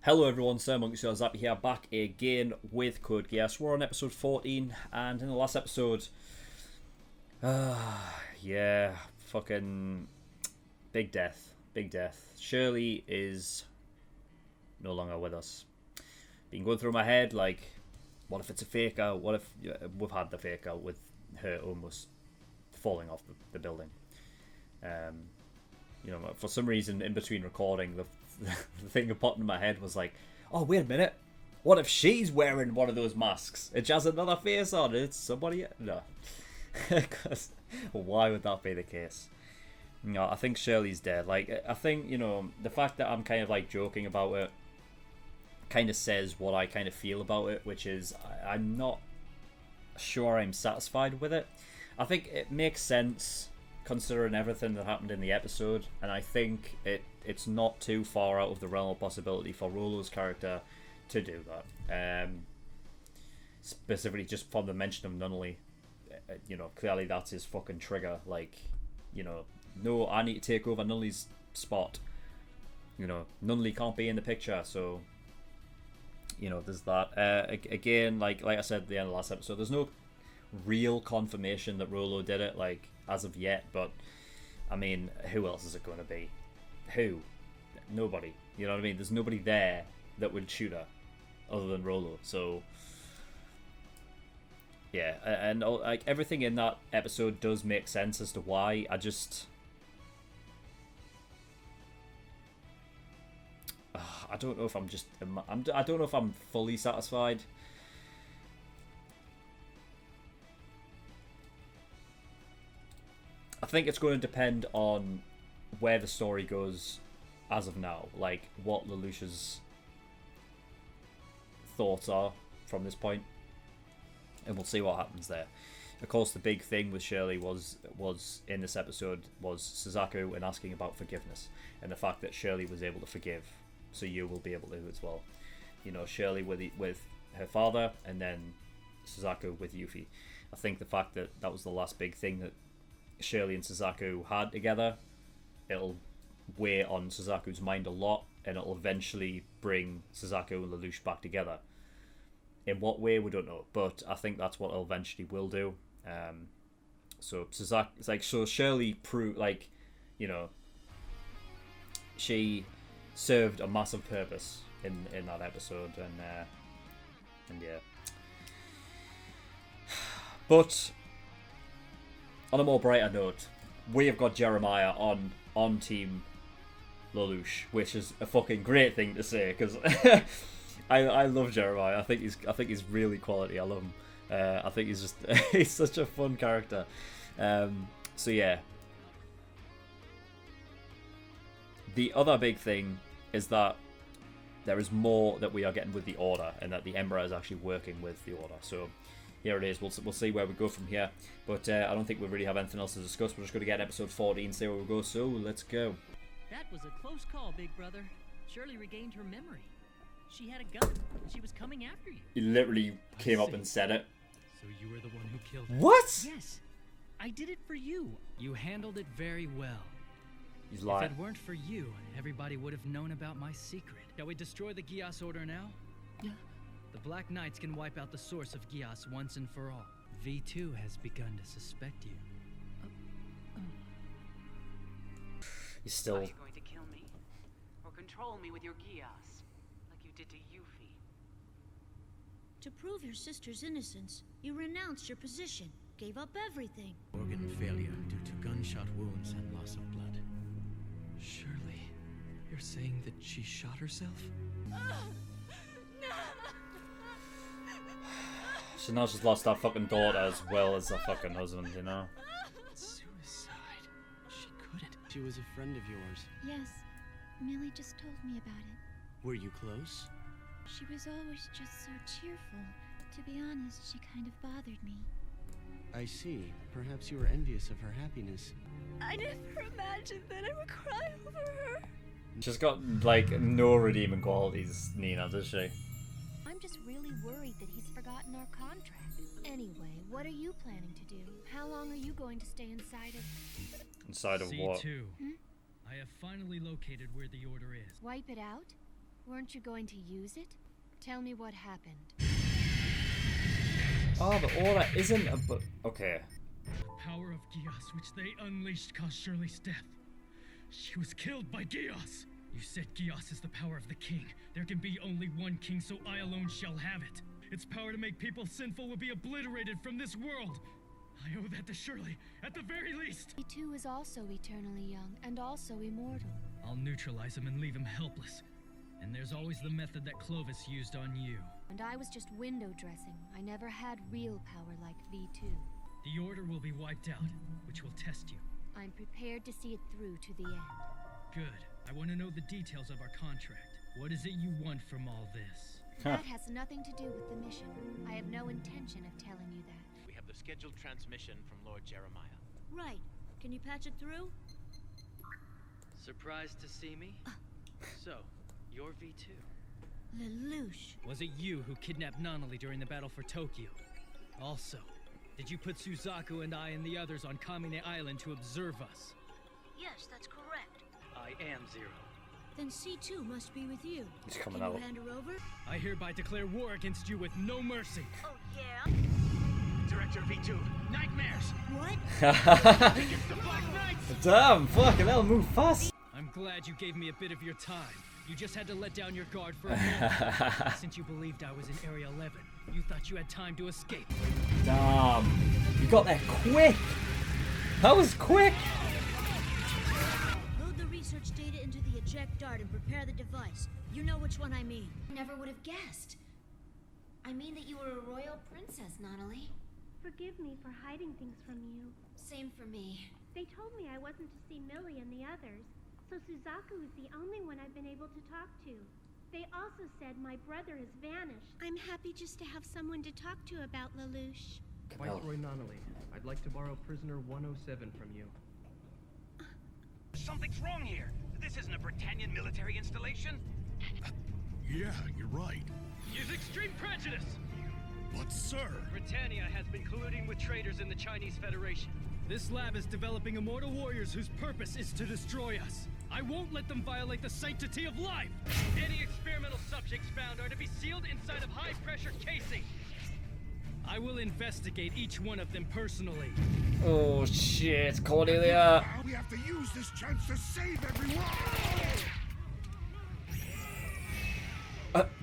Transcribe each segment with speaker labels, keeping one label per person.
Speaker 1: Hello everyone, SirMonkeySuit happy here, back again with Code Geass. We're on episode 14, and in the last episode, yeah, fucking big death. Shirley is no longer with us. Been going through my head, like, what if it's a fake out? What if we've had the fake out with her almost falling off the building? You know, for some reason, in between recording, the thing that popped in my head was like, oh, wait a minute. What if she's wearing one of those masks? It has another face on it. It's somebody... No. Because why would that be the case? No, I think Shirley's dead. Like, I think, you know, the fact that I'm kind of, like, joking about it kind of says what I kind of feel about it, which is I'm not sure I'm satisfied with it. I think it makes sense considering everything that happened in the episode, and I think it's not too far out of the realm of possibility for Rollo's character to do that. Specifically just from the mention of Nunnally, you know, clearly that's his fucking trigger. Like, you know, no, I need to take over Nunnally's spot. You know, Nunnally can't be in the picture, so you know, there's that. Again, like I said at the end of the last episode, there's no real confirmation that Rollo did it, like, as of yet, but I mean, who else is it going to be? Who? Nobody. You know what I mean? There's nobody there that would shoot her other than Rollo. So yeah, and like everything in that episode does make sense as to why. I just I don't know if I don't know if I'm fully satisfied. I think it's going to depend on where the story goes as of now, like what Lelouch's thoughts are from this point, and we'll see what happens there. Of course, the big thing with Shirley was in this episode was Suzaku and asking about forgiveness, and the fact that Shirley was able to forgive, so you will be able to as well. You know, Shirley with her father, and then Suzaku with Yuffie. I think the fact that that was the last big thing that Shirley and Suzaku had together, it'll weigh on Suzaku's mind a lot, and it'll eventually bring Suzaku and Lelouch back together. In what way, we don't know, but I think that's what it eventually will do. So Suzaku, it's like, so Shirley proved, like, you know, she served a massive purpose in that episode, and yeah. But on a more brighter note, we have got Jeremiah on Team Lelouch, which is a fucking great thing to say, because I love Jeremiah. I think he's really quality. I love him. I think he's just he's such a fun character. So yeah. The other big thing is that there is more that we are getting with the Order, and that the Emperor is actually working with the Order. So here it is. We'll see where we go from here. But I don't think we really have anything else to discuss. We're just going to get episode 14, see where we go. So let's go.
Speaker 2: That was a close call, big brother. Shirley regained her memory. She had a gun. She was coming after you.
Speaker 1: He literally came up and said it.
Speaker 3: So you were the one who killed her?
Speaker 1: What?
Speaker 2: Yes. I did it for you.
Speaker 3: You handled it very well.
Speaker 1: He's lying.
Speaker 3: If it weren't for you, everybody would have known about my secret. Shall we destroy the Geass order now?
Speaker 2: Yeah.
Speaker 3: The Black Knights can wipe out the source of Geass once and for all. V2 has begun to suspect you.
Speaker 1: He's still...
Speaker 4: Are you going to kill me? Or control me with your Geass? Like you did to Yuffie?
Speaker 5: To prove your sister's innocence, you renounced your position, gave up everything.
Speaker 3: Organ failure due to gunshot wounds and loss of blood. Shirley, you're saying that she shot herself?
Speaker 1: She now just lost her fucking daughter as well as her fucking husband, you know?
Speaker 3: Suicide. She couldn't. She was a friend of yours.
Speaker 6: Yes, Millie just told me about it.
Speaker 3: Were you close?
Speaker 6: She was always just so cheerful. To be honest, she kind of bothered me.
Speaker 7: I see. Perhaps you were envious of her happiness.
Speaker 5: I never imagined that I would cry over her.
Speaker 1: She's got, like, no redeeming qualities, Nina, does she?
Speaker 6: I'm just really worried that he's forgotten our contract. Anyway, what are you planning to do? How long are you going to stay inside of...
Speaker 1: Inside of what?
Speaker 3: C2. I have finally located where the order is.
Speaker 6: Wipe it out? Weren't you going to use it? Tell me what happened.
Speaker 1: Oh, the aura isn't a okay.
Speaker 8: Power of Geass, which they unleashed, caused Shirley's death. She was killed by Geass. You said Geass is the power of the king. There can be only one king, so I alone shall have it. Its power to make people sinful will be obliterated from this world. I owe that to Shirley, at the very least.
Speaker 6: He too is also eternally young, and also immortal.
Speaker 8: I'll neutralize him and leave him helpless. And there's always the method that Clovis used on you.
Speaker 6: And I was just window dressing. I never had real power like V2.
Speaker 8: The order will be wiped out, which will test you.
Speaker 6: I'm prepared to see it through to the end.
Speaker 8: Good. I want to know the details of our contract. What is it you want from all this?
Speaker 6: That has nothing to do with the mission. I have no intention of telling you that.
Speaker 9: We have the scheduled transmission from Lord Jeremiah.
Speaker 5: Right. Can you patch it through?
Speaker 3: Surprised to see me? So, you're V2.
Speaker 5: Lelouch.
Speaker 8: Was it you who kidnapped Nanali during the battle for Tokyo? Also, did you put Suzaku and I and the others on Kamine Island to observe us?
Speaker 5: Yes, that's correct.
Speaker 3: I am Zero.
Speaker 5: Then C2 must be with you.
Speaker 1: He's coming
Speaker 5: Can
Speaker 1: out.
Speaker 5: you hand her over?
Speaker 8: I hereby declare war against you with no mercy.
Speaker 5: Oh, yeah?
Speaker 9: Director V2, nightmares!
Speaker 5: What?
Speaker 9: It's the Black Knights!
Speaker 1: Damn, fucking hell, move fast.
Speaker 8: I'm glad you gave me a bit of your time. You just had to let down your guard for a moment. Since you believed I was in Area 11, you thought you had time to escape.
Speaker 1: Damn, you got there quick. That was quick.
Speaker 5: Load the research data into the eject dart and prepare the device. You know which one I mean.
Speaker 10: Never would have guessed. I mean that you were a royal princess, Nanali.
Speaker 11: Forgive me for hiding things from you.
Speaker 10: Same for me.
Speaker 11: They told me I wasn't to see Millie and the others, so Suzaku is the only one I've been able to talk to. They also said my brother has vanished. I'm happy just to have someone to talk to about Lelouch.
Speaker 7: Viceroy Nanali, I'd like to borrow prisoner 107 from you.
Speaker 9: Something's wrong here. This isn't a Britannian military installation.
Speaker 12: Yeah, you're right.
Speaker 8: Use extreme prejudice!
Speaker 12: But sir...
Speaker 8: Britannia has been colluding with traitors in the Chinese Federation. This lab is developing immortal warriors whose purpose is to destroy us. I won't let them violate the sanctity of life! Any experimental subjects found are to be sealed inside of high-pressure casing. I will investigate each one of them personally.
Speaker 1: Oh shit, Cordelia.
Speaker 12: We have to use this chance to save everyone!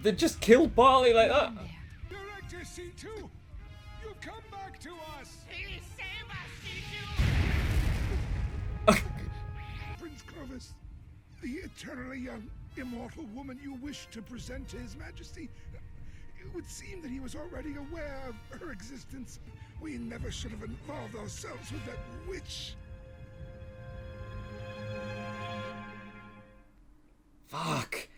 Speaker 1: They just killed Barley like that.
Speaker 12: Director C2, you come back to us!
Speaker 9: Please save us, C2!
Speaker 12: Prince Clovis, the eternally young, immortal woman you wish to present to His Majesty, it would seem that he was already aware of her existence. We never should have involved ourselves with that witch.
Speaker 1: Fuck.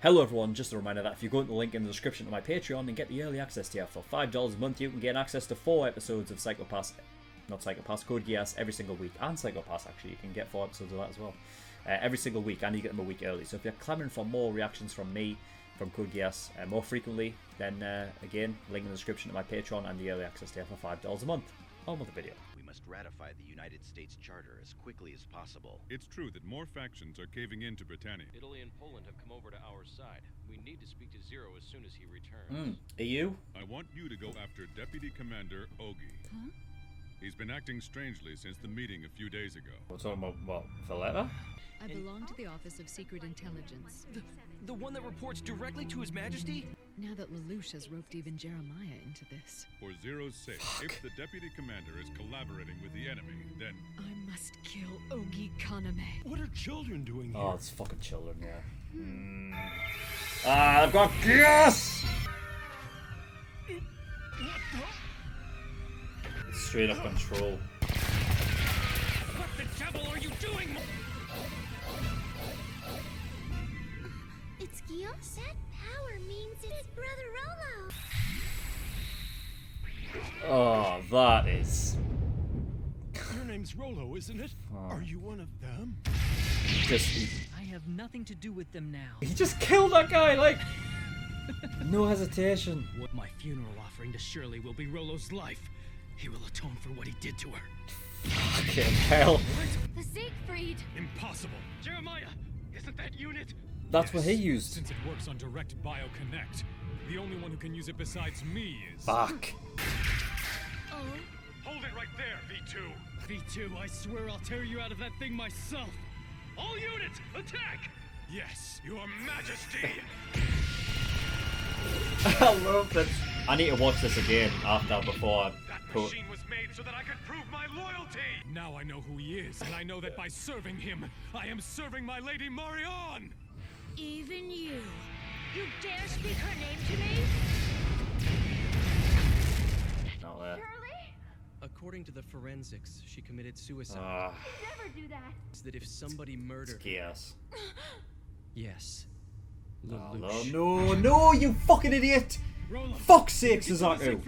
Speaker 1: Hello everyone, just a reminder that if you go into the link in the description to my Patreon and get the early access tier for $5 a month, you can get access to 4 episodes of Code Geass every single week, and Psychopass actually, you can get 4 episodes of that as well. Every single week, and you get them a week early. So if you're clamoring for more reactions from me, from Code Geass, more frequently, then again, link in the description to my Patreon and the early access tier for $5 a month. On with the video.
Speaker 13: We must ratify the United States Charter as quickly as possible.
Speaker 14: It's true that more factions are caving into Britannia.
Speaker 15: Italy and Poland have come over to our side. We need to speak to Zero as soon as he returns.
Speaker 1: EU?
Speaker 14: I want you to go after Deputy Commander Ogi.
Speaker 5: Huh?
Speaker 14: He's been acting strangely since the meeting a few days ago.
Speaker 1: What's on my, what, Valletta?
Speaker 16: I belong to the Office of Secret Intelligence.
Speaker 3: The one that reports directly to His Majesty?
Speaker 16: Now that Lelouch has roped even Jeremiah into this.
Speaker 14: For Zero's sake, if the Deputy Commander is collaborating with the enemy, then...
Speaker 16: I must kill Ogi Kaname.
Speaker 12: What are children doing here?
Speaker 1: Oh, it's fucking children, yeah. Ah, I've got Geass! It's straight up control.
Speaker 8: What the devil are you doing?
Speaker 11: It's Geass? That power means it's Brother Rolo.
Speaker 1: Oh, that is...
Speaker 12: Your name's Rolo, isn't it?
Speaker 1: Oh.
Speaker 12: Are you one of them?
Speaker 2: I have nothing to do with them now.
Speaker 1: He just killed that guy, like... no hesitation.
Speaker 8: What my funeral offering to Shirley will be Rolo's life. He will atone for what he did to her.
Speaker 1: Fucking hell.
Speaker 6: The Siegfried!
Speaker 8: Impossible. Jeremiah, isn't that unit?
Speaker 1: That's what he used.
Speaker 17: Since it works on direct bioconnect, the only one who can use it besides me is...
Speaker 1: Fuck.
Speaker 11: Oh?
Speaker 8: Hold it right there, V2. V2, I swear I'll tear you out of that thing myself. All units, attack!
Speaker 17: Yes, your majesty!
Speaker 1: I love that. I need to watch this again before I put...
Speaker 8: Machine was made so that I could prove my loyalty!
Speaker 17: Now I know who he is, and I know that by serving him, I am serving my lady Marion!
Speaker 5: Even you. You dare speak her name to me?
Speaker 1: Not there.
Speaker 3: According to the forensics, she committed suicide.
Speaker 11: Never do that.
Speaker 3: It's that if somebody murdered
Speaker 1: Geass.
Speaker 3: Yes.
Speaker 1: No, you fucking idiot!
Speaker 8: Roll
Speaker 1: Fuck's sake, Suzaku!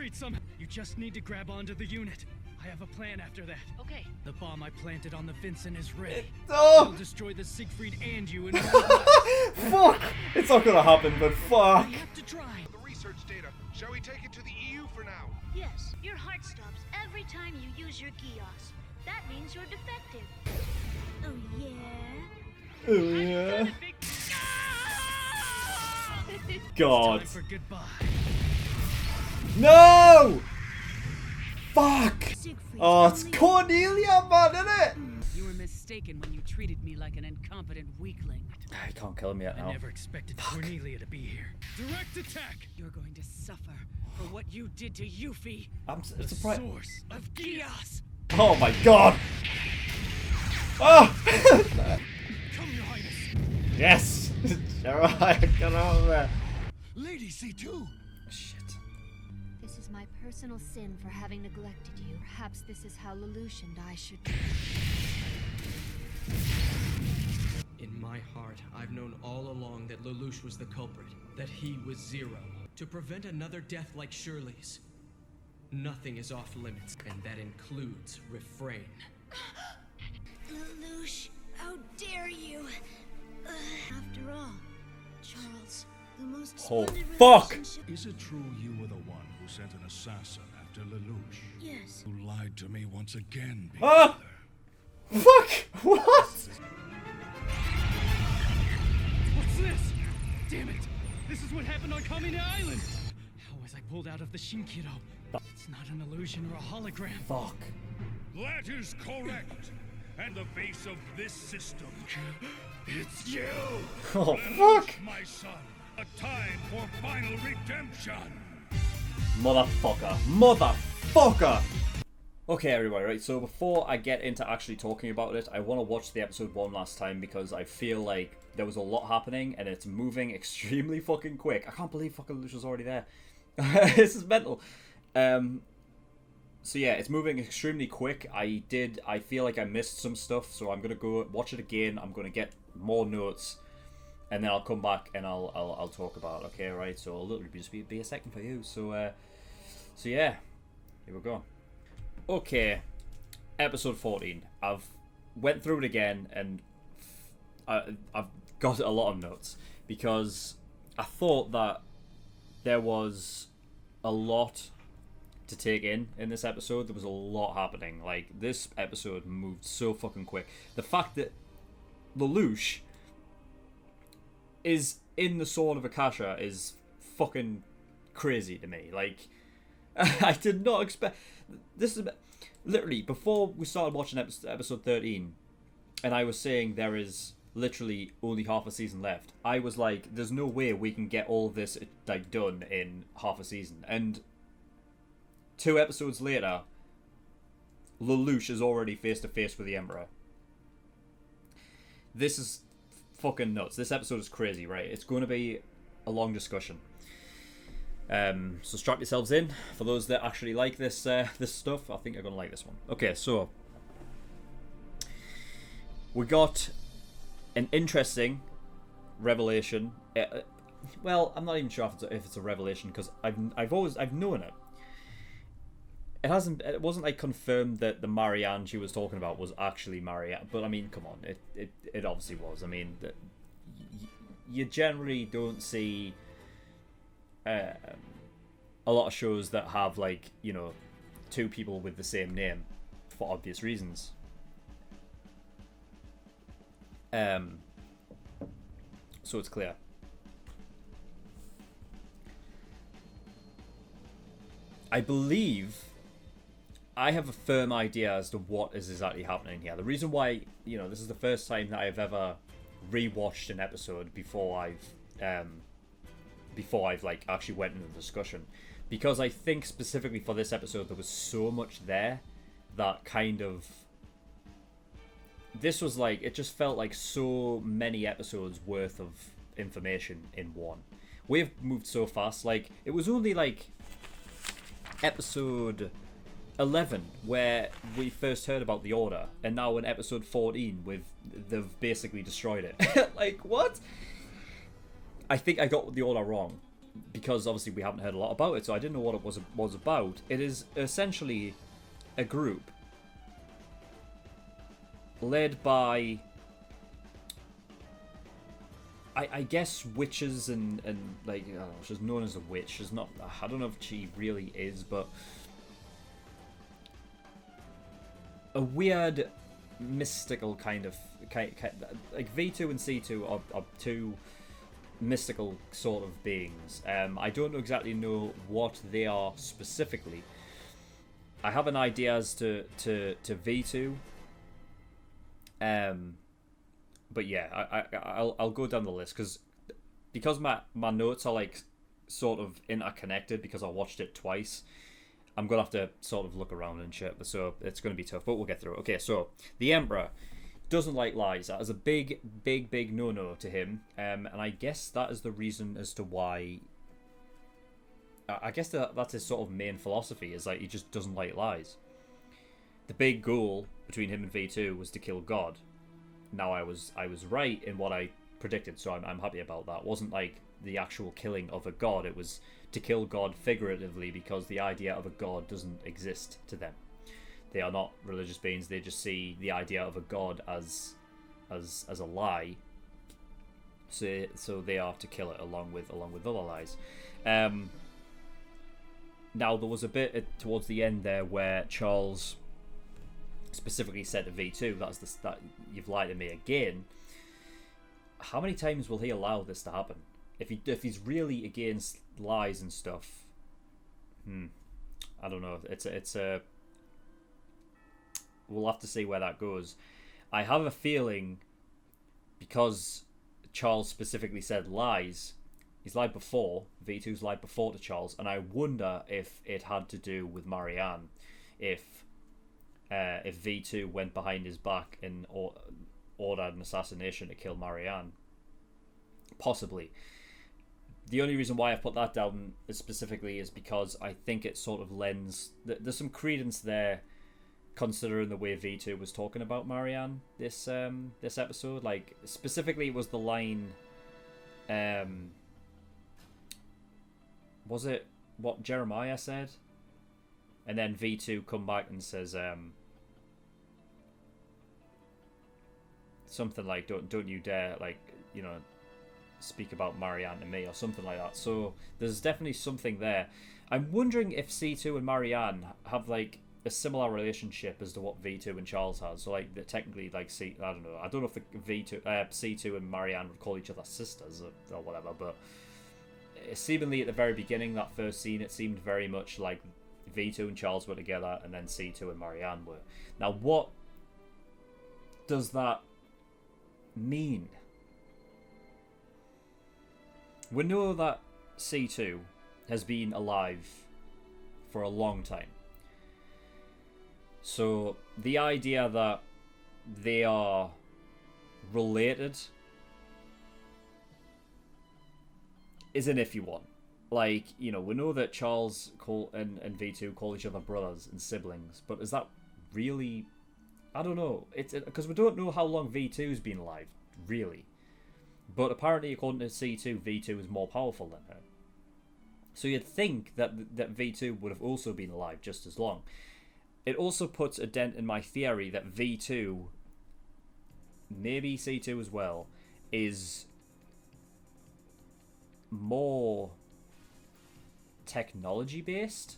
Speaker 8: You just need to grab onto the unit. I have a plan after that.
Speaker 2: Okay.
Speaker 8: The bomb I planted on the Vincent is ready.
Speaker 1: Oh!
Speaker 8: It'll destroy the Siegfried and you in
Speaker 1: Fuck! It's not gonna happen, but fuck!
Speaker 8: We have to try.
Speaker 12: The research data. Shall we take it to the EU for now?
Speaker 5: Yes, your heart stops every time you use your Geass. That means you're defective. Oh yeah?
Speaker 1: Oh yeah? God.
Speaker 8: Time for goodbye.
Speaker 1: No! Fuck! Oh, it's Cornelia, man, isn't it?
Speaker 2: You were mistaken when you treated me like an incompetent weakling.
Speaker 1: He can't kill him yet now.
Speaker 8: I never expected Cornelia to be here. Direct attack!
Speaker 2: You're going to suffer for what you did to Yuffie.
Speaker 1: I'm
Speaker 8: The
Speaker 1: surprised.
Speaker 8: source of Geass!
Speaker 1: Oh my god! Oh!
Speaker 8: Come, Your Highness!
Speaker 1: Yes! Alright, get over there.
Speaker 12: Lady C2!
Speaker 1: Shit.
Speaker 6: This is my personal sin for having neglected you. Perhaps this is how Lelouch and I should be.
Speaker 3: In my heart, I've known all along that Lelouch was the culprit, that he was Zero. To prevent another death like Shirley's, nothing is off limits, and that includes refrain.
Speaker 5: Lelouch, how dare you? After all, Charles, the most
Speaker 1: Oh,
Speaker 5: splendid
Speaker 1: fuck!
Speaker 5: relationship-
Speaker 14: Is it true you were the one who sent an assassin after Lelouch?
Speaker 5: Yes.
Speaker 14: Who lied to me once again, Big
Speaker 1: Ah!
Speaker 14: Brother?
Speaker 1: Fuck! What?
Speaker 8: What's this? Damn it! This is what happened on Kamine Island! How was I pulled out of the Shinkido? It's not an illusion or a hologram.
Speaker 1: Fuck.
Speaker 14: That is correct. And the face of this system, it's you!
Speaker 1: Oh,
Speaker 14: Lelouch,
Speaker 1: fuck!
Speaker 14: my son, a time for final redemption!
Speaker 1: Motherfucker. Motherfucker! Okay, everybody, right, so before I get into actually talking about it, I want to watch the episode one last time because I feel like there was a lot happening and it's moving extremely fucking quick. I can't believe fucking Lelouch was already there. This is mental. So yeah, it's moving extremely quick. I feel like I missed some stuff, so I'm gonna go watch it again. I'm gonna get more notes, and then I'll come back and I'll talk about it. Okay, right? So it'll literally just be a second for you. So yeah, here we go. Okay, episode 14. I've went through it again, and I've got a lot of notes because I thought that there was a lot to take in this episode. There was a lot happening. Like, this episode moved so fucking quick. The fact that Lelouch is in the Sword of Akasha is fucking crazy to me. Like, I did not expect this. Is literally before we started watching episode 13, and I was saying there is literally only half a season left. I was like, there's no way we can get all of this like done in half a season. And 2 episodes later, Lelouch is already face to face with the Emperor. This is fucking nuts. This episode is crazy, right? It's going to be a long discussion. So strap yourselves in. For those that actually like this this stuff, I think you're going to like this one. Okay, so we got an interesting revelation. Well, I'm not even sure if it's a revelation because I've known it. It wasn't like confirmed that the Marianne she was talking about was actually Marianne, but I mean, come on, it obviously was. I mean, you generally don't see a lot of shows that have, like, you know, 2 people with the same name for obvious reasons. so it's clear. I believe I have a firm idea as to what is exactly happening here. The reason why, you know, this is the first time that I've ever rewatched an episode before I've like actually went into the discussion, because I think specifically for this episode there was so much there that kind of, this was like, it just felt like so many episodes worth of information in one. We've moved so fast. Like, it was only like episode 11 where we first heard about the Order, and now in episode 14 they've basically destroyed it. Like, what? I think I got the Order wrong, because obviously we haven't heard a lot about it, so I didn't know what it was about. It is essentially a group led by, I guess, witches and like, I don't know, she's known as a witch. She's not, I don't know if she really is, but a weird mystical kind of like V2 and C2 are two mystical sort of beings. I don't exactly know what they are specifically. I have an idea as to V2. But yeah, I'll go down the list because my notes are like sort of interconnected because I watched it twice. I'm gonna have to sort of look around and shit, so it's gonna be tough, but we'll get through it. Okay, so the Emperor doesn't like lies. That is a big no-no to him, and I guess that is the reason as to why. I guess that's his sort of main philosophy, is like he just doesn't like lies. The big goal between him and V2 was to kill God. Now I was right in what I predicted, so I'm happy about that. It wasn't like the actual killing of a god, it was to kill God figuratively, because the idea of a god doesn't exist to them. They are not religious beings. They just see the idea of a god as a lie. So they are to kill it along with other lies. Now there was a bit towards the end there where Charles specifically said to V2, that you've lied to me again. How many times will he allow this to happen? If he's really against lies and stuff, I don't know. It's a we'll have to see where that goes. I have a feeling, because Charles specifically said lies, he's lied before. V2's lied before to Charles, and I wonder if it had to do with Marianne. If V2 went behind his back and ordered an assassination to kill Marianne. Possibly. The only reason why I put that down specifically is because I think it sort of lends... There's some credence there, considering the way V2 was talking about Marianne this episode. Like, specifically it was the line... was it what Jeremiah said? And then V2 come back and says... something like, don't you dare, like, you know, speak about Marianne to me, or something like that. So there's definitely something there. I'm wondering if C2 and Marianne have like a similar relationship as to what V2 and Charles has. So like, technically, like, I don't know if the C2 and Marianne would call each other sisters or whatever, but seemingly at the very beginning, that first scene, it seemed very much like V2 and Charles were together, and then C2 and Marianne were. Now, what does that mean? We know that C2 has been alive for a long time. So the idea that they are related is an iffy one. Like, you know, we know that Charles and V2 call each other brothers and siblings, but is that really... I don't know. It's because we don't know how long V2's been alive, really. But apparently, according to C2, V2 is more powerful than her. So you'd think that V2 would have also been alive just as long. It also puts a dent in my theory that V2, maybe C2 as well, is more technology-based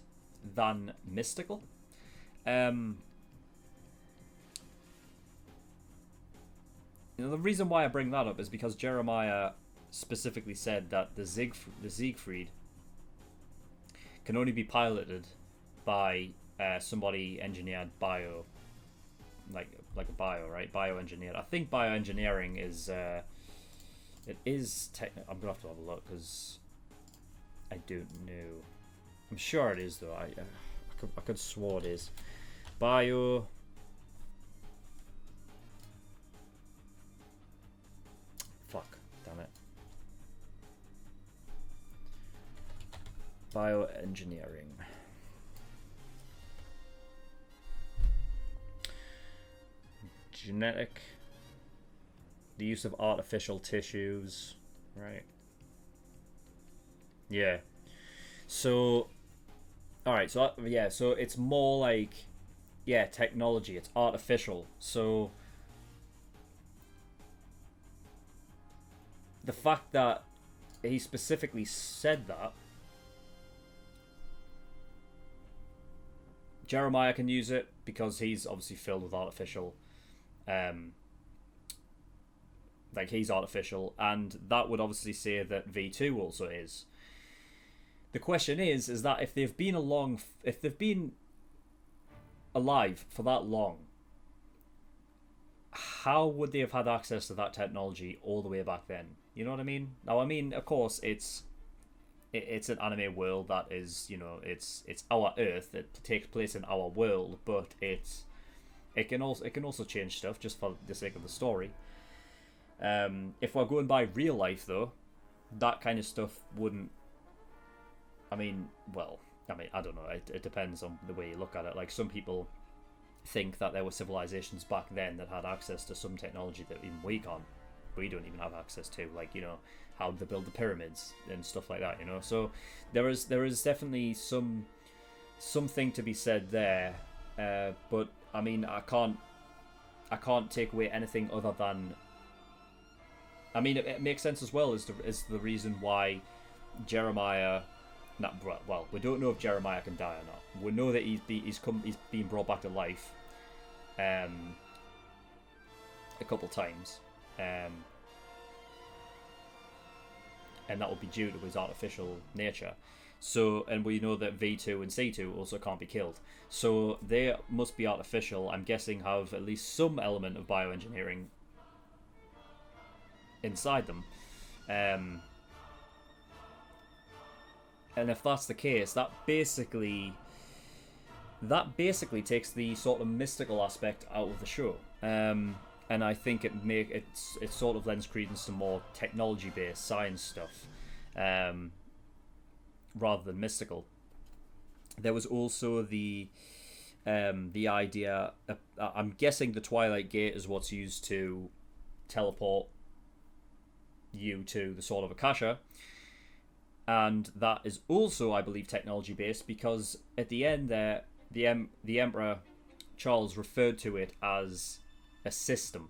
Speaker 1: than mystical. You know, the reason why I bring that up is because Jeremiah specifically said that the Siegfried can only be piloted by somebody engineered bio, like a bio, right? Bioengineered. I think bioengineering is it is I'm gonna have to have a look because I don't know. I'm sure it is though. I could swore it is bio. Fuck, damn it. Bioengineering. Genetic. The use of artificial tissues. Right. Yeah. So, alright, so, yeah, so it's more like, yeah, technology. It's artificial. So, the fact that he specifically said that, Jeremiah can use it because he's obviously filled with artificial, like he's artificial, and that would obviously say that V2 also is. The question is that if they've been alive for that long, how would they have had access to that technology all the way back then? You know what I mean? Now, I mean, of course, it's an anime world that is, you know, it's our Earth. It takes place in our world, but it can also change stuff just for the sake of the story. If we're going by real life, though, that kind of stuff wouldn't. I mean, I don't know. It depends on the way you look at it. Like, some people think that there were civilizations back then that had access to some technology that even we don't even have access to. Like, you know, how they build the pyramids and stuff like that. You know, so there is definitely something to be said there. But I mean, I can't take away anything other than. I mean, it makes sense as well as the reason why Jeremiah. Well, we don't know if Jeremiah can die or not. We know that he's been brought back to life, a couple times, and that would be due to his artificial nature. So, and we know that V2 and C2 also can't be killed. So they must be artificial. I'm guessing have at least some element of bioengineering inside them. And if that's the case, that basically takes the sort of mystical aspect out of the show. And I think it sort of lends credence to more technology-based science stuff, rather than mystical. There was also the idea. I'm guessing the Twilight Gate is what's used to teleport you to the Sword of Akasha. And that is also, I believe, technology-based, because at the end there, the Emperor Charles referred to it as a system.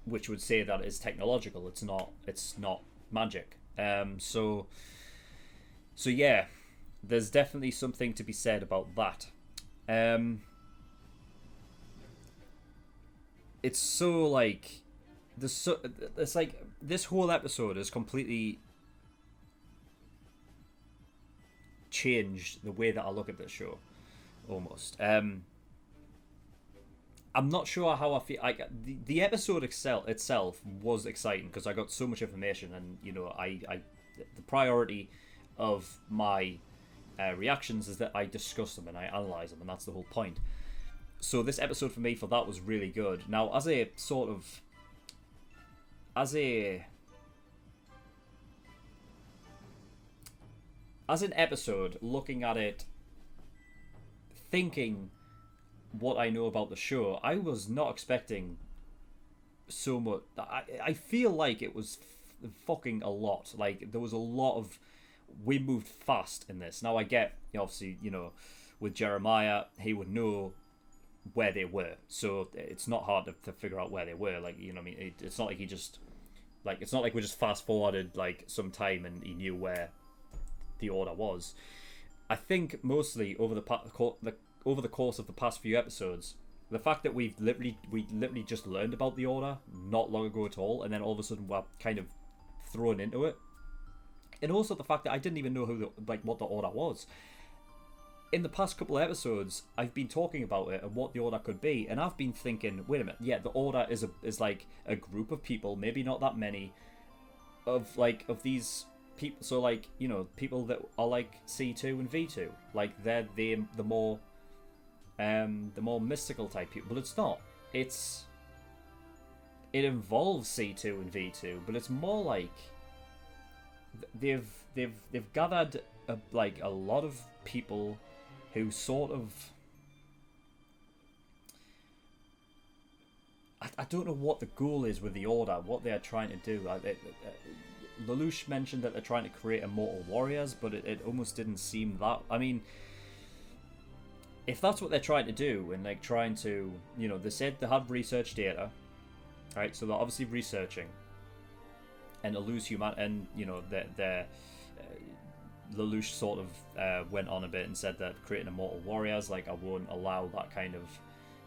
Speaker 1: Which would say that it's technological. It's not magic. So yeah, there's definitely something to be said about that. It's so like it's like this whole episode has completely changed the way that I look at this show, almost. I'm not sure how I feel. The episode itself was exciting because I got so much information, and you know, the priority of my reactions is that I discuss them and I analyze them, and that's the whole point. So this episode for me for that was really good. Now, as an episode, looking at it, thinking what I know about the show, I was not expecting so much. I feel like it was fucking a lot. Like, there was a lot of. We moved fast in this. Now, I get, obviously, you know, with Jeremiah, he would know where they were, so it's not hard to figure out where they were. Like, you know what I mean? It's not like he just, like, it's not like we just fast forwarded like some time and he knew where the order was. I think mostly over the course of the past few episodes, The fact that we literally just learned about the Order not long ago at all, and then all of a sudden we're kind of thrown into it. And also the fact that I didn't even know who what the Order was. In the past couple of episodes, I've been talking about it and what the Order could be, and I've been thinking, wait a minute, yeah, the Order is like a group of people, maybe not that many, of these people. So like, you know, people that are like C2 and V2, like they're the more mystical type people. But it's not. It involves C2 and V2, but it's more like they've gathered a lot of people who sort of, I don't know what the goal is with the Order, what they are trying to do. Lelouch mentioned that they're trying to create immortal warriors, but it almost didn't seem that. I mean, if that's what they're trying to do, and like trying to, you know, they said they have research data, right? So they're obviously researching, and and you know, they're Lelouch sort of went on a bit and said that creating immortal warriors, like, I won't allow that kind of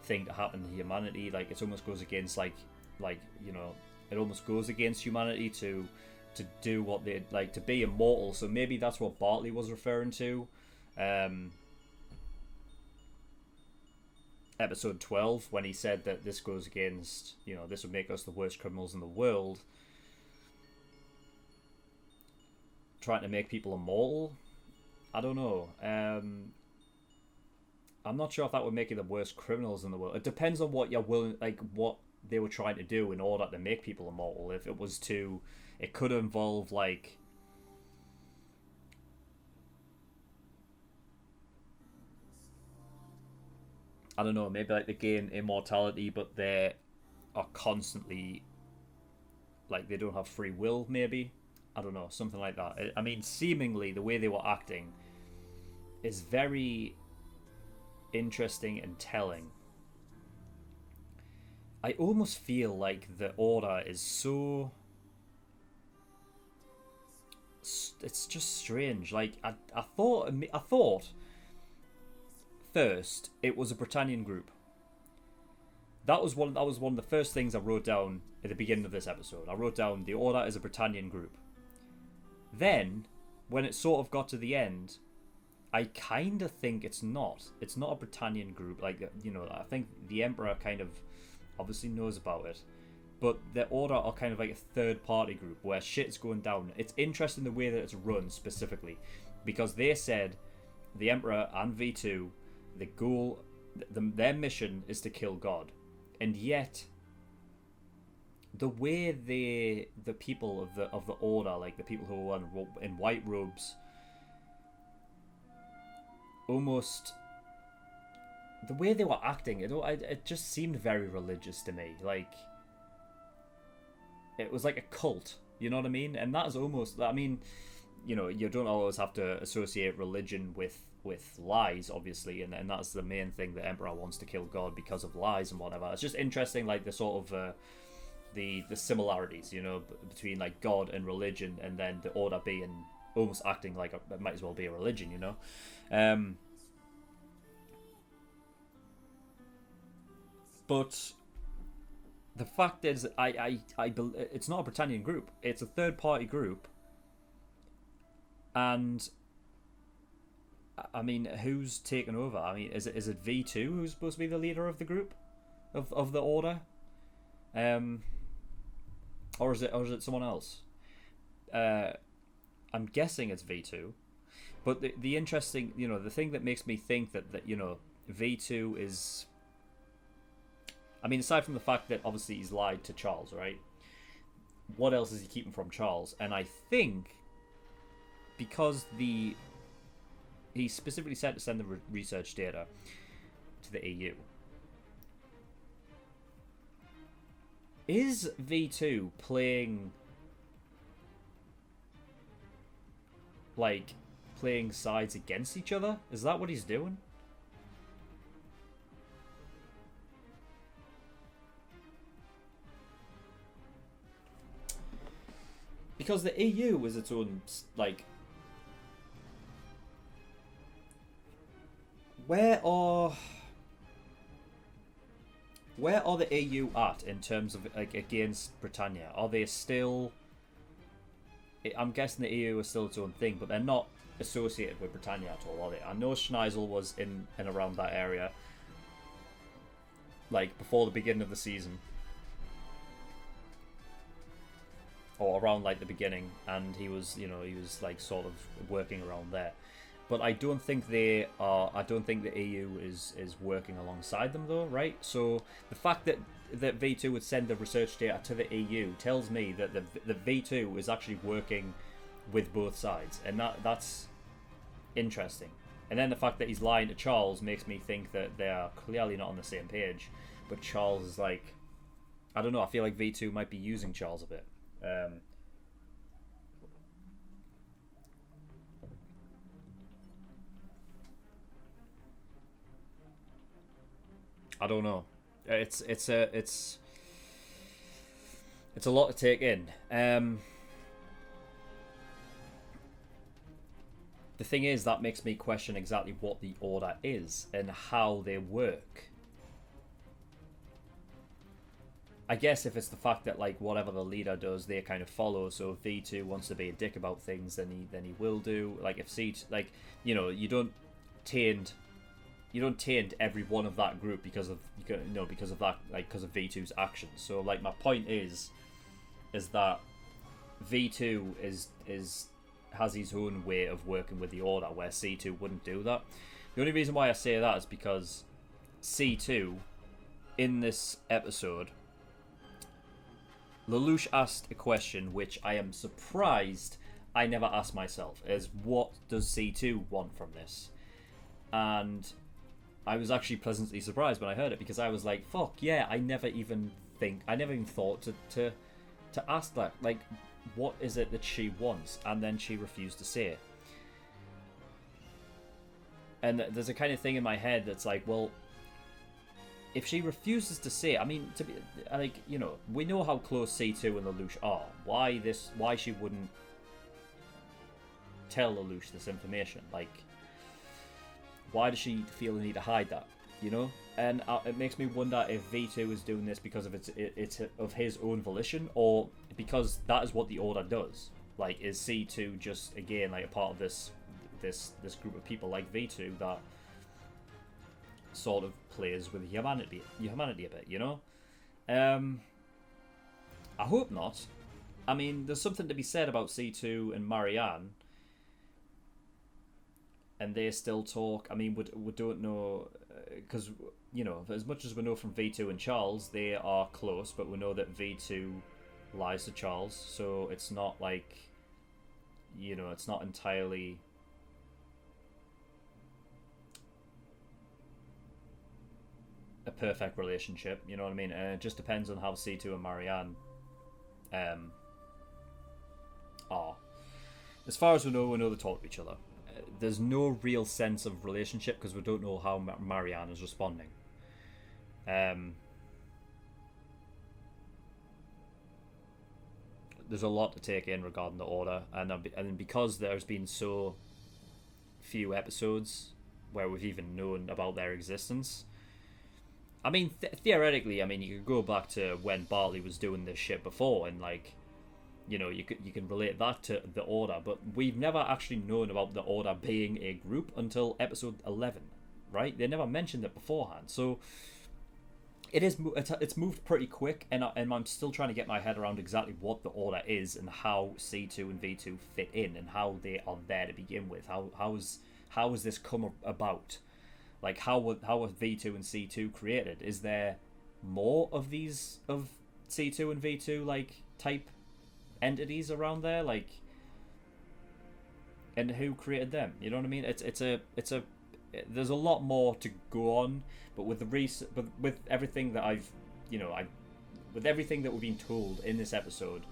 Speaker 1: thing to happen to humanity. Like, it almost goes against like you know, it almost goes against humanity to do what they like, to be immortal. So maybe that's what Bartley was referring to. Episode 12, when he said that this goes against, you know, this would make us the worst criminals in the world. Trying to make people immortal? I don't know. I'm not sure if that would make you the worst criminals in the world. It depends on what you're willing, like what they were trying to do in order to make people immortal. If it was to, it could involve like, I don't know, maybe like they gain immortality, but they are constantly, like, they don't have free will, maybe. I don't know, something like that. I mean, seemingly the way they were acting is very interesting and telling. I almost feel like the Order is so, it's just strange. Like, I thought first it was a Britannian group. That was one of the first things I wrote down at the beginning of this episode. I wrote down the Order is a Britannian group. Then, when it sort of got to the end, I kind of think it's not. It's not a Britannian group. Like, you know, I think the Emperor kind of obviously knows about it. But the Order are kind of like a third-party group where shit's going down. It's interesting the way that it's run specifically. Because they said, the Emperor and V2, the goal, their mission is to kill God. And yet, the way the people of the Order, like the people who are in white robes, almost the way they were acting, it just seemed very religious to me. Like, it was like a cult, you know what I mean? And that is almost, I mean, you know, you don't always have to associate religion with lies, obviously, and that's the main thing. The Emperor wants to kill God because of lies and whatever. It's just interesting, like the sort of the similarities, you know, between like God and religion, and then the Order being almost acting like it might as well be a religion, you know. But the fact is, it's not a Britannian group. It's a third-party group, and I mean, who's taken over? I mean, is it V2 who's supposed to be the leader of the group, of the Order, or is it someone else? I'm guessing it's V2, but the interesting, you know, the thing that makes me think that you know, V2 is, I mean, aside from the fact that obviously he's lied to Charles, right? What else is he keeping from Charles? And I think because he specifically said to send the research data to the EU. Is V2 playing sides against each other? Is that what he's doing? Because the EU is its own, like, where are where are the EU at in terms of like against Britannia? Are they still? I'm guessing the EU is still its own thing, but they're not associated with Britannia at all, are they? I know Schneisel was in and around that area, like before the beginning of the season, or around like the beginning, and he was, you know, he was like sort of working around there. But I don't think they are. I don't think the EU is working alongside them though, right? So the fact that V2 would send the research data to the EU tells me that the V2 is actually working with both sides, and that's interesting. And then the fact that he's lying to Charles makes me think that they are clearly not on the same page. But Charles is like, I don't know. I feel like V2 might be using Charles a bit. I don't know. It's a lot to take in. The thing is, that makes me question exactly what the Order is and how they work. I guess if it's the fact that like whatever the leader does, they kind of follow. So if V2 wants to be a dick about things, then he will do. Like if C, like, you know, you don't taint every one of that group because of, you know, because of that, like because of V2's actions. So like my point is that V2 has his own way of working with the Order, where C2 wouldn't do that. The only reason why I say that is because C2 in this episode, Lelouch asked a question which I am surprised I never asked myself, is what does C2 want from this? And I was actually pleasantly surprised when I heard it, because I was like, fuck yeah, I never even thought to ask that. Like, what is it that she wants? And then she refused to say it. And there's a kind of thing in my head that's like, well, if she refuses to say it, I mean, to be like, you know, we know how close C2 and Lelouch are. Why she wouldn't tell Lelouch this information? Like, why does she feel the need to hide that? You know, and it makes me wonder if V2 is doing this because of it's of his own volition, or because that is what the Order does. Like, is C2 just again like a part of this group of people like V2 that sort of plays with humanity a bit, you know? I hope not. I mean, there's something to be said about C2 and Marianne, and they still talk. I mean, we don't know, because, you know, as much as we know from V2 and Charles, they are close, but we know that V2 lies to Charles, so it's not like, you know, it's not entirely a perfect relationship, you know what I mean? And it just depends on how C2 and Marianne are. As far as we know they talk to each other. There's no real sense of relationship because we don't know how Marianne is responding. There's a lot to take in regarding the Order, and because there's been so few episodes where we've even known about their existence. I mean, theoretically, I mean, you could go back to when Bartley was doing this shit before, and like, you know, you can relate that to the Order, but we've never actually known about the Order being a group until episode 11, right? They never mentioned it beforehand, so it's moved pretty quick, and I'm still trying to get my head around exactly what the Order is and how C2 and V2 fit in and how they are there to begin with. How has this come about? Like, how were V2 and C2 created? Is there more of these of C2 and V2 like type entities around there, like, and who created them? You know what I mean? There's a lot more to go on, but with with everything that with everything that we've been told in this episode,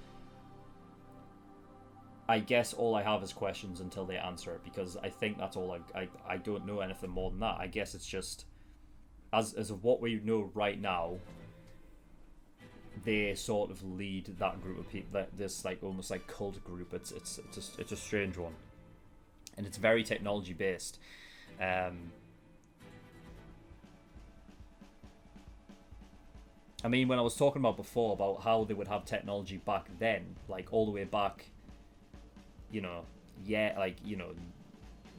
Speaker 1: I guess all I have is questions until they answer it, because I think that's all I don't know anything more than that. I guess it's just as of what we know right now, they sort of lead that group of people, this like almost like cult group. It's a strange one, and it's very technology based. I mean, when I was talking about before about how they would have technology back then, like all the way back, you know, like, you know,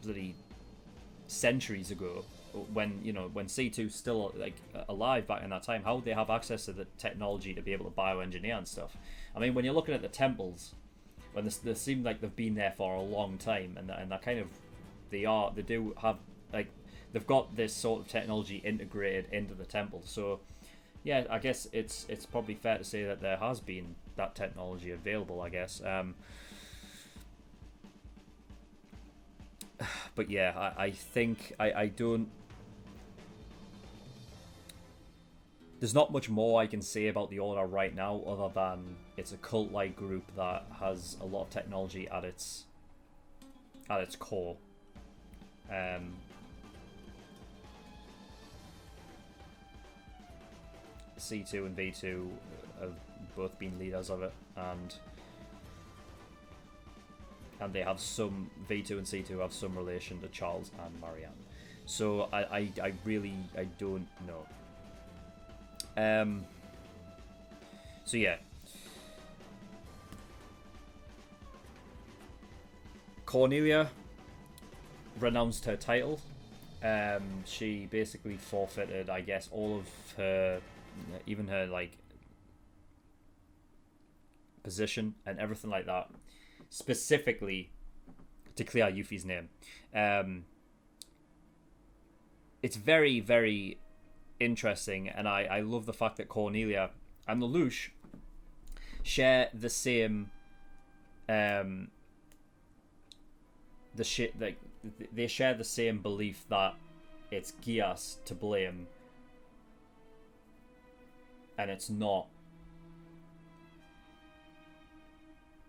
Speaker 1: bloody centuries ago, when, you know, when C2's still like alive back in that time, how would they have access to the technology to be able to bioengineer and stuff? I mean, when you're looking at the temples, when they seem like they've been there for a long time, and that kind of, they do have, like, they've got this sort of technology integrated into the temple. So yeah, I guess it's probably fair to say that there has been that technology available, I guess. But yeah, I think I don't. There's not much more I can say about the Order right now, other than it's a cult-like group that has a lot of technology at its core. C2 and V2 have both been leaders of it, and they have some, V2 and C2 have some relation to Charles and Marianne. So I really don't know. So yeah, Cornelia renounced her title. She basically forfeited, I guess, all of her, even her like position and everything like that, specifically to clear Yuffie's name. It's very, very interesting, and I love the fact that Cornelia and Lelouch share the same they share the same belief that it's Geass to blame, and it's not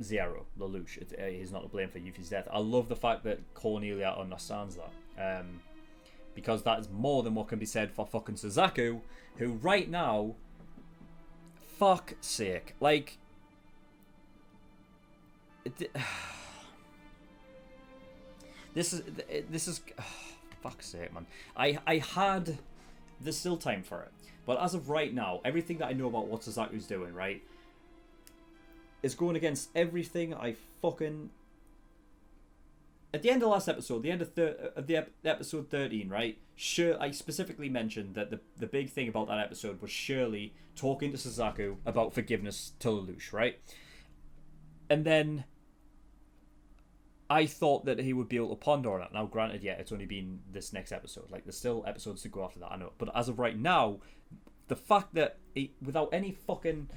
Speaker 1: Zero, Lelouch. He's not to blame for Yuffie's death. I love the fact that Cornelia understands that, because that is more than what can be said for fucking Suzaku, who right now, fuck sake, like, this is fuck's sake, man. There's still time for it, but as of right now, everything that I know about what Suzaku's doing, right, is going against everything I fucking... At the end of last episode, the end of episode 13, right? Sure, I specifically mentioned that the big thing about that episode was Shirley talking to Suzaku about forgiveness to Lelouch, right? And then I thought that he would be able to ponder on it. Now, granted, yeah, it's only been this next episode. Like, there's still episodes to go after that, I know. But as of right now, the fact that he, without any thought,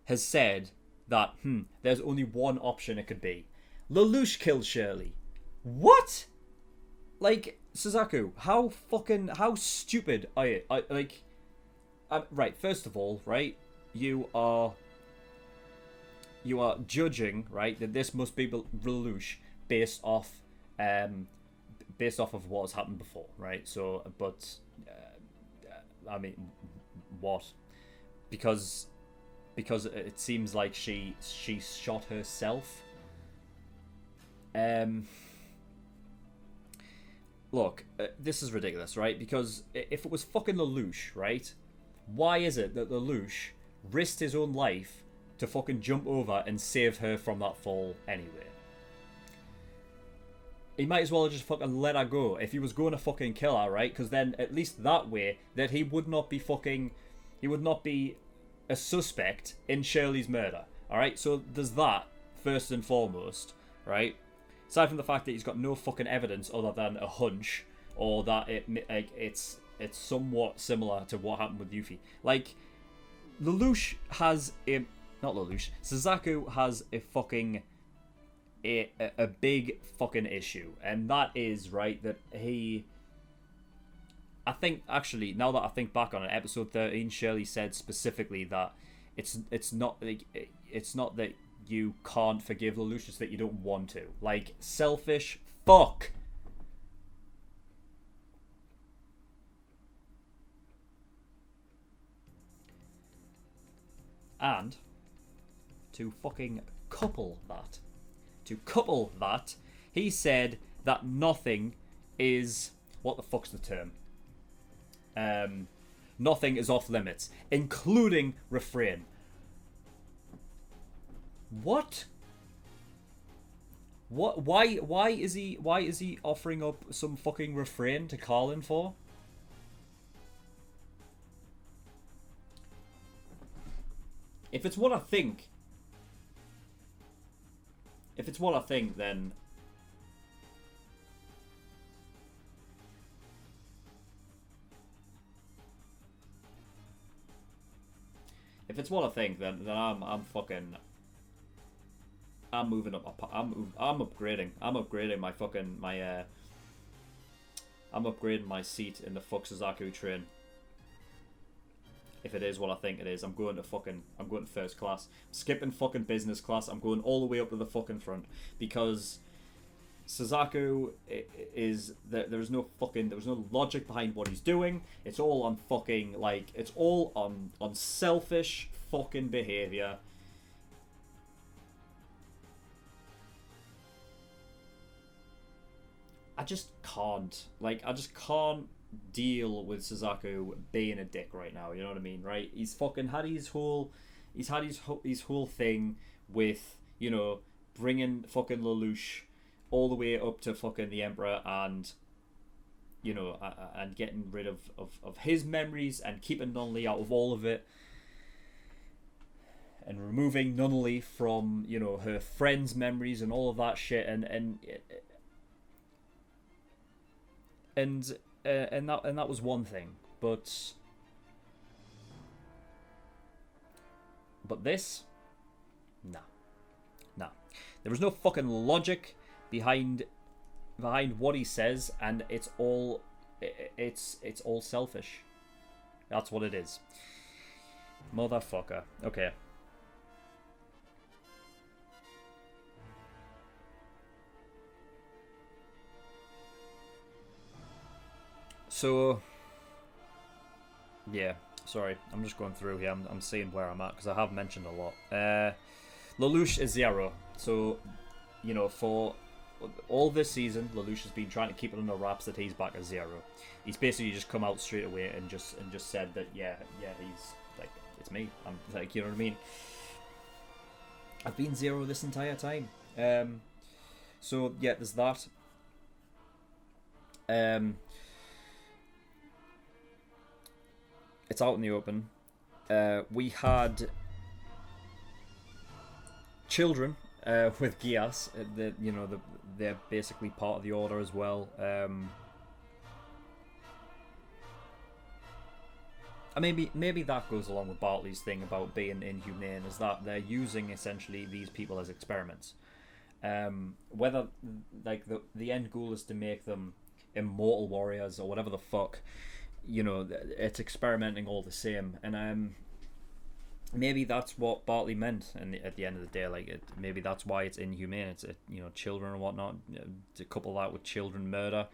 Speaker 1: has said that, there's only one option it could be. Lelouch killed Shirley. What? Like, Suzaku, how stupid are you? Right, first of all, right, you are judging, right, that this must be Lelouch based off of what has happened before, right? So, but, I mean, what? Because it seems like she shot herself. Look, this is ridiculous, right? Because if it was fucking Lelouch, right, why is it that Lelouch risked his own life to fucking jump over and save her from that fall anyway? He might as well have just fucking let her go if he was going to fucking kill her, right? Because then at least that way that he would not be a suspect in Shirley's murder. Alright, so there's that, first and foremost, right? Aside from the fact that he's got no fucking evidence other than a hunch, or that it's somewhat similar to what happened with Yuffie. Like, Lelouch has a... Not Lelouch. Suzaku has a fucking... a big fucking issue. And that is, right, that he... I think, actually, now that I think back on it, episode 13, Shirley said specifically that it's not that you can't forgive Lelouch, it's that you don't want to. Like, selfish fuck. And to fucking couple that, he said that nothing is... What the fuck's the term? nothing is off limits, including refrain. What? What? Why is he offering up some fucking refrain to Carlin for? If it's what I think, then if it's what I think, then I'm fucking. I'm moving up. I'm upgrading. I'm upgrading my fucking I'm upgrading my seat in the fuck Suzaku train. If it is what I think it is, I'm going to first class. I'm skipping fucking business class. I'm going all the way up to the fucking front because Suzaku is there's no logic behind what he's doing. It's all on fucking it's all on selfish fucking behavior. I just can't deal with Suzaku being a dick right now. You know what I mean, right? He's fucking had his whole thing with, you know, bringing fucking Lelouch all the way up to fucking the Emperor and, you know, and getting rid of his memories and keeping Nunnally out of all of it and removing Nunnally from, you know, her friends' memories and all of that shit and that was one thing, but this, nah. There was no fucking logic behind what he says, and it's all selfish. That's what it is, motherfucker. Okay. So, yeah, sorry, I'm just going through here. I'm seeing where I'm at because I have mentioned a lot. Lelouch is 0. So, you know, for all this season, Lelouch has been trying to keep it under wraps that he's back at 0. He's basically just come out straight away and just said that yeah, he's like, it's me. I'm like, you know what I mean? I've been 0 this entire time. So yeah, there's that. It's out in the open. We had children with Geass. They're basically part of the Order as well. Maybe that goes along with Bartley's thing about being inhumane, is that they're using essentially these people as experiments. Whether like the end goal is to make them immortal warriors or whatever the fuck. You know, it's experimenting all the same, and maybe that's what Bartley meant. And at the end of the day, maybe that's why it's inhumane. It's children and whatnot. To couple that with children murder,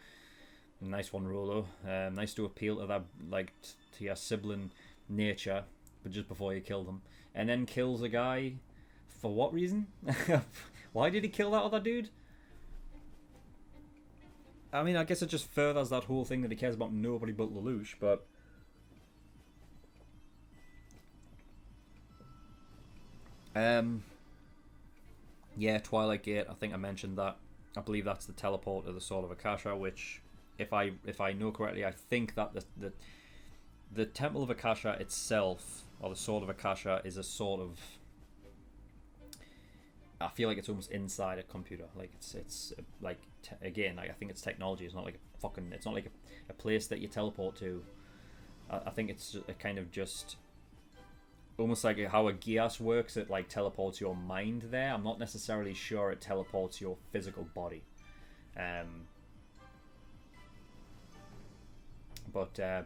Speaker 1: nice one, Rolo. Nice to appeal to that, to your sibling nature, but just before you kill them, and then kills a guy. For what reason? Why did he kill that other dude? I mean, I guess it just furthers that whole thing that he cares about nobody but Lelouch, but... yeah, Twilight Gate, I think I mentioned that. I believe that's the teleport to the Sword of Akasha, which, if I know correctly, I think that the Temple of Akasha itself, or the Sword of Akasha, is a sort of... I feel like it's almost inside a computer. Like it's like again, I think it's technology. It's not like it's not like a place that you teleport to. I think it's a kind of just almost like how a Geass works. It like teleports your mind there. I'm not necessarily sure it teleports your physical body. But I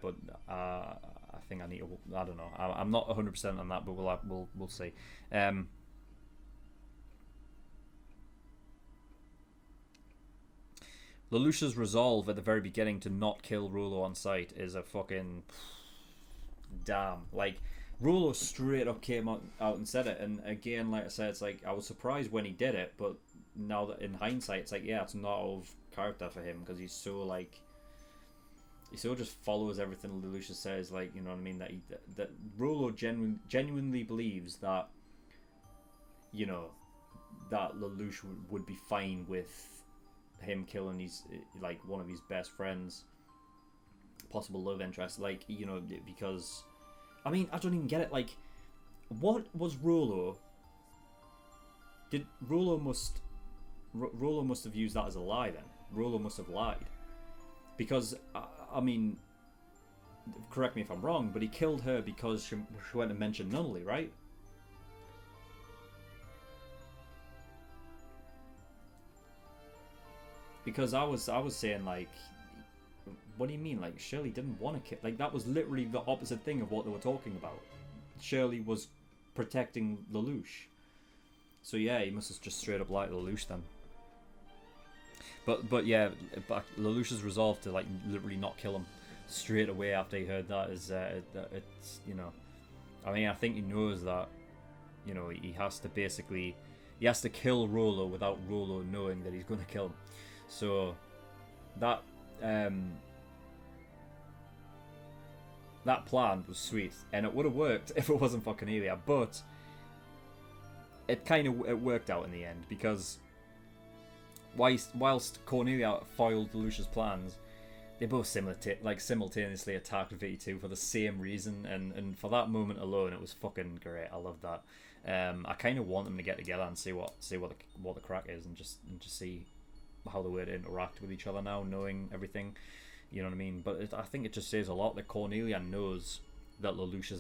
Speaker 1: think I need to. I don't know. I'm not 100% on that, but we'll see. Lelouch's resolve at the very beginning to not kill Rolo on sight is a fucking damn. Like, Rolo straight up came out and said it, and again, like I said, it's like I was surprised when he did it, but now that in hindsight, it's like, yeah, it's not out of character for him because he's so like he sort of just follows everything Lelouch says, like, you know what I mean, that Rolo genuinely believes that, you know, that Lelouch would be fine with him killing his, like, one of his best friends, possible love interest, like, you know, because, I mean, I don't even get it, like, what was Rolo? Did Rolo must have used that as a lie then? Rolo must have lied. Because, I mean, correct me if I'm wrong, but he killed her because she went and mentioned Nunnally, right? Because I was saying, like, what do you mean? Like, Shirley didn't want to kill... Like, that was literally the opposite thing of what they were talking about. Shirley was protecting Lelouch. So yeah, he must have just straight up lied to Lelouch then. But yeah, Lelouch's resolve to, like, literally not kill him straight away after he heard that is, it's, you know, I mean, I think he knows that, you know, he has to basically, he has to kill Rolo without Rolo knowing that he's going to kill him. So that that plan was sweet, and it would have worked if it wasn't for Cornelia, but it worked out in the end, because whilst Cornelia foiled Lelouch's plans, they both simultaneously attacked V2 for the same reason, and for that moment alone, it was fucking great. I loved that. I kind of want them to get together and see what the crack is, and just see how they would interact with each other now, knowing everything. You know what I mean? But I think it just says a lot that Cornelia knows that Lelouch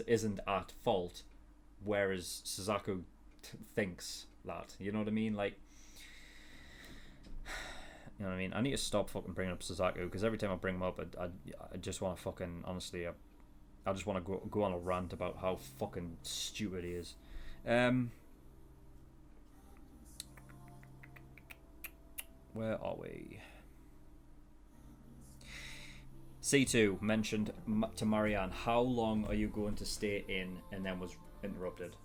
Speaker 1: isn't at fault, whereas Suzaku thinks that. You know what I mean? Like, you know what I mean? I need to stop fucking bringing up Suzaku, because every time I bring him up, I just want to fucking, honestly, I just want to go on a rant about how fucking stupid he is. Where are we? C2 mentioned to Marianne, how long are you going to stay in, and then was interrupted.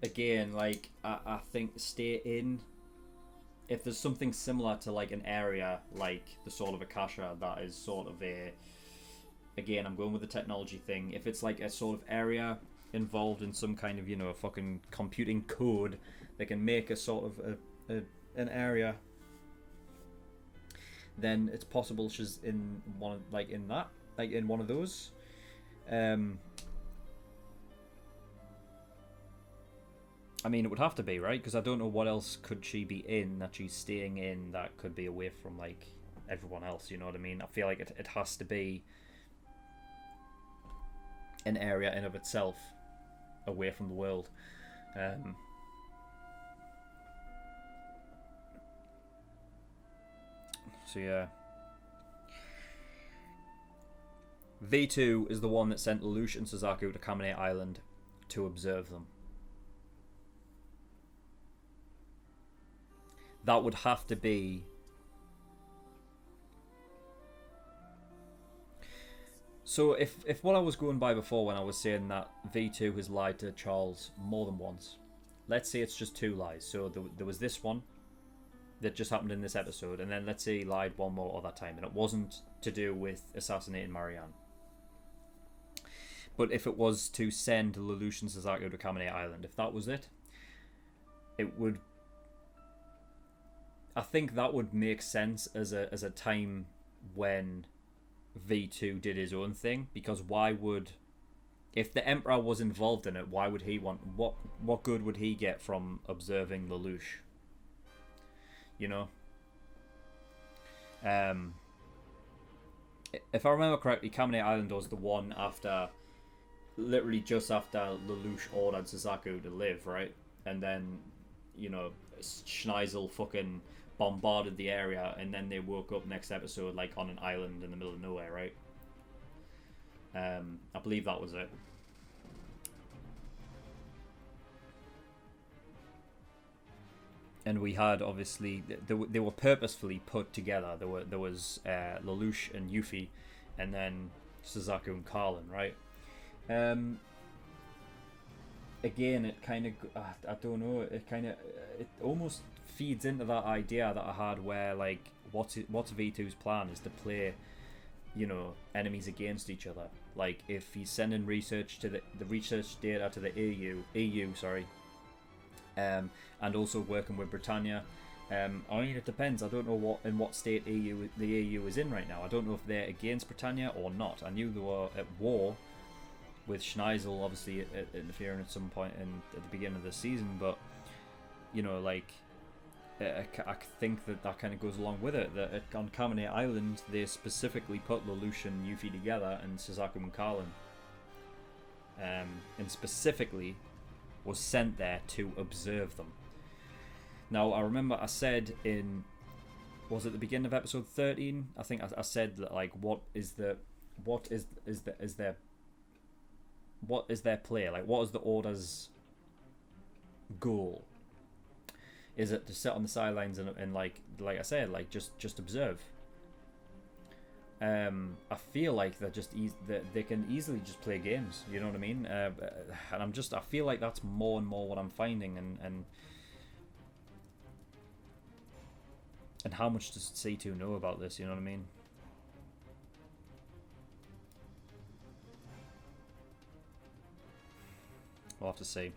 Speaker 1: Again, like, I think stay in, if there's something similar to, like, an area like the Sword of Akasha that is sort of a, again, I'm going with the technology thing, if it's like a sort of area involved in some kind of, you know, fucking computing code that can make a sort of an area, then it's possible she's in one, like, in that, like, in one of those. I mean, it would have to be, right? Because I don't know what else could she be in that she's staying in that could be away from, like, everyone else, you know what I mean? I feel like it has to be an area in of itself, away from the world. So yeah. V2 is the one that sent Lelouch and Suzaku to Kamine Island to observe them. That would have to be... So if what I was going by before when I was saying that V2 has lied to Charles more than once, let's say it's just 2 lies. So there was this one that just happened in this episode, and then let's say he lied one more other time, and it wasn't to do with assassinating Marianne. But if it was to send Lelouch and Suzaku to Kamine Island, if that was it, it would... I think that would make sense as a time when V2 did his own thing, because why would, if the Emperor was involved in it, why would he want, what good would he get from observing Lelouch? You know? If I remember correctly, Kamine Island was the one after, literally just after Lelouch ordered Suzaku to live, right? And then, you know, Schneisel fucking bombarded the area, and then they woke up next episode like on an island in the middle of nowhere, right? I believe that was it. And we had, obviously, they were purposefully put together. There was Lelouch and Yuffie, and then Suzaku and Carlin, right? again, it kind of, I don't know, it almost feeds into that idea that I had where, like, what's V2's plan is to play, you know, enemies against each other. Like, if he's sending research to the research data to the EU, sorry, and also working with Britannia. I mean, it depends. I don't know in what state the EU is in right now. I don't know if they're against Britannia or not. I knew they were at war with Schneisel, obviously interfering at some point at the beginning of the season, but you know, like, I think that kind of goes along with it. That on Kamine Island, they specifically put Lelouch and Yuffie together, and Suzaku and Carlin, and specifically was sent there to observe them. Now, I remember I said was it the beginning of episode 13? I think I said that, like, what is their play? Like, what is the Order's goal? Is it to sit on the sidelines and like I said, like, just observe? I feel like they can easily just play games. You know what I mean? And I feel like that's more and more what I'm finding, and how much does C2 know about this? You know what I mean? We'll have to see.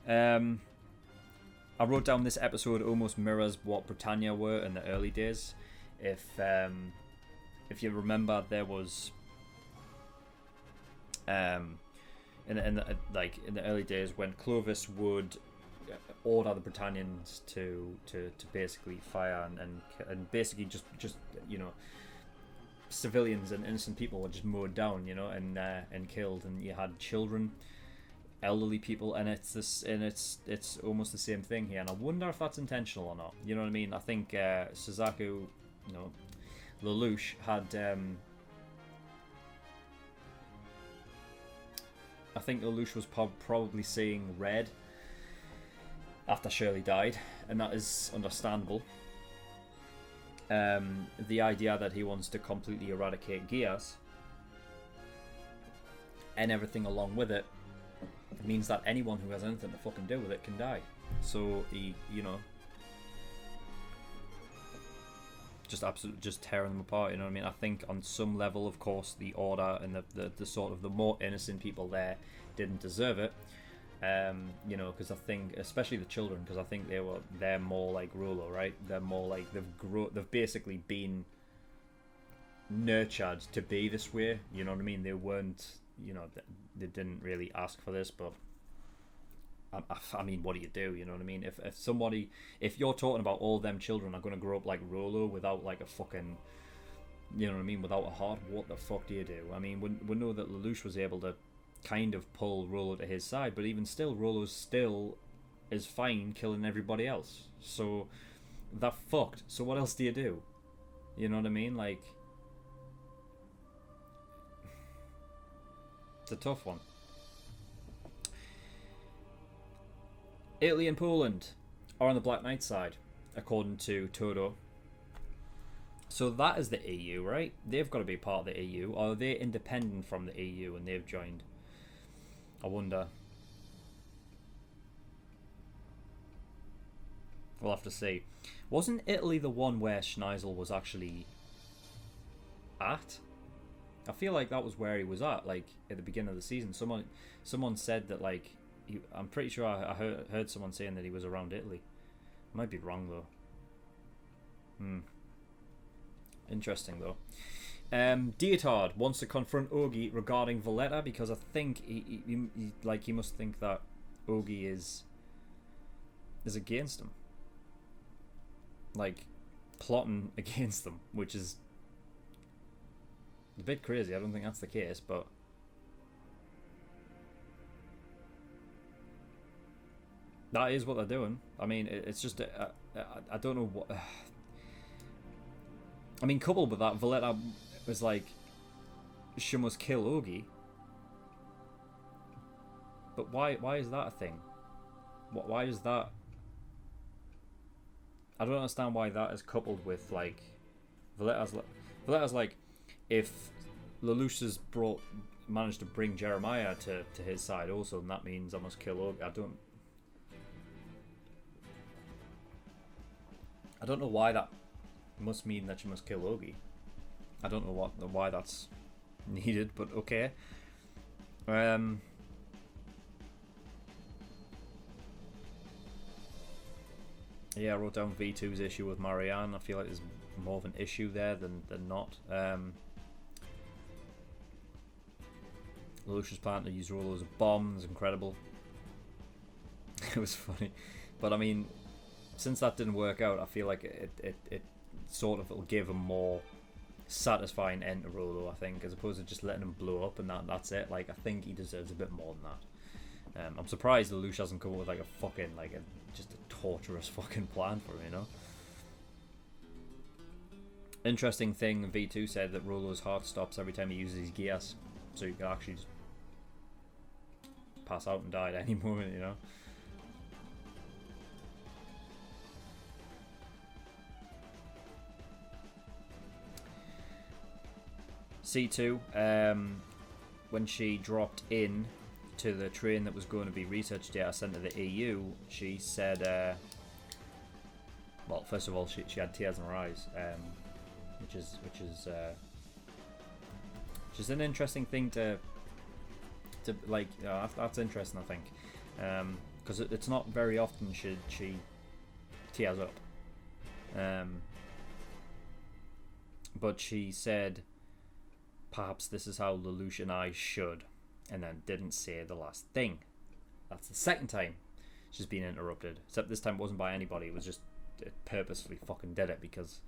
Speaker 1: I wrote down this episode almost mirrors what Britannia were in the early days. If you remember, there was in the early days when Clovis would order the Britannians to basically fire and basically just you know, civilians and innocent people were just mowed down, you know, and killed, and you had children, elderly people, and it's almost the same thing here. And I wonder if that's intentional or not. You know what I mean? I think Suzaku, you know, Lelouch had I think Lelouch was probably seeing red after Shirley died, and that is understandable. The idea that he wants to completely eradicate Geass and everything along with it means that anyone who has anything to fucking do with it can die. So he, you know, just tearing them apart. You know what I mean? I think on some level, of course, the Order and the sort of the more innocent people there didn't deserve it. You know, because I think, especially the children, because I think they're more like Rolo, right? They're more like they've basically been nurtured to be this way. You know what I mean? They weren't, you know, they didn't really ask for this, but I mean, what do you do? You know what I mean? If you're talking about all them children are going to grow up like Rolo without like a fucking, you know what I mean, without a heart, what the fuck do you do? I mean, we know that Lelouch was able to kind of pull Rolo to his side, but even still, Rolo still is fine killing everybody else. So they're fucked. So what else do you do? You know what I mean? Like, it's a tough one. Italy and Poland are on the Black Knight side, according to Todo. So that is the EU, right? They've got to be part of the EU, or are they independent from the EU and they've joined? I wonder. We'll have to see. Wasn't Italy the one where Schneisel was actually at? I feel like that was where he was at, like, at the beginning of the season. Someone said that, like, I'm pretty sure I heard someone saying that he was around Italy. I might be wrong, though. Interesting, though. Dietard wants to confront Ogi regarding Valletta, because I think he must think that Ogi is against him, like plotting against them, which is a bit crazy. I don't think that's the case, but that is what they're doing. I mean, it's just I don't know what. I mean, coupled with that, Valletta was like, she must kill Ogi. But why is that a thing? Why is that? I don't understand why that is coupled with, like, Valletta's like, if Lelouch has brought managed to bring Jeremiah to his side also, and that means I must kill Ogi. I don't know why that must mean that you must kill Ogi. I don't know why that's needed, but okay. Yeah, I wrote down V2's issue with Marianne. I feel like there's more of an issue there than not. Lelouch's plan to use all those bombs, incredible. It was funny, but I mean, since that didn't work out, I feel like it sort of will give a more satisfying end to Rolo, I think, as opposed to just letting him blow up and that's it. Like, I think he deserves a bit more than that. I'm surprised Lelouch hasn't come up with like a fucking just a torturous fucking plan for him, you know. Interesting thing, V2 said that Rolo's heart stops every time he uses his Geass, so you can actually just pass out and die at any moment, you know. C2, when she dropped in to the train that was going to be research data sent to the EU, she said, well, first of all, she had tears in her eyes, which is an interesting thing to like. That's interesting, I think, because it's not very often she tears up, but she said, perhaps this is how Lelouch and I should, and then didn't say the last thing. That's the second time she's been interrupted, except this time it wasn't by anybody. It was just, it purposefully fucking did it, because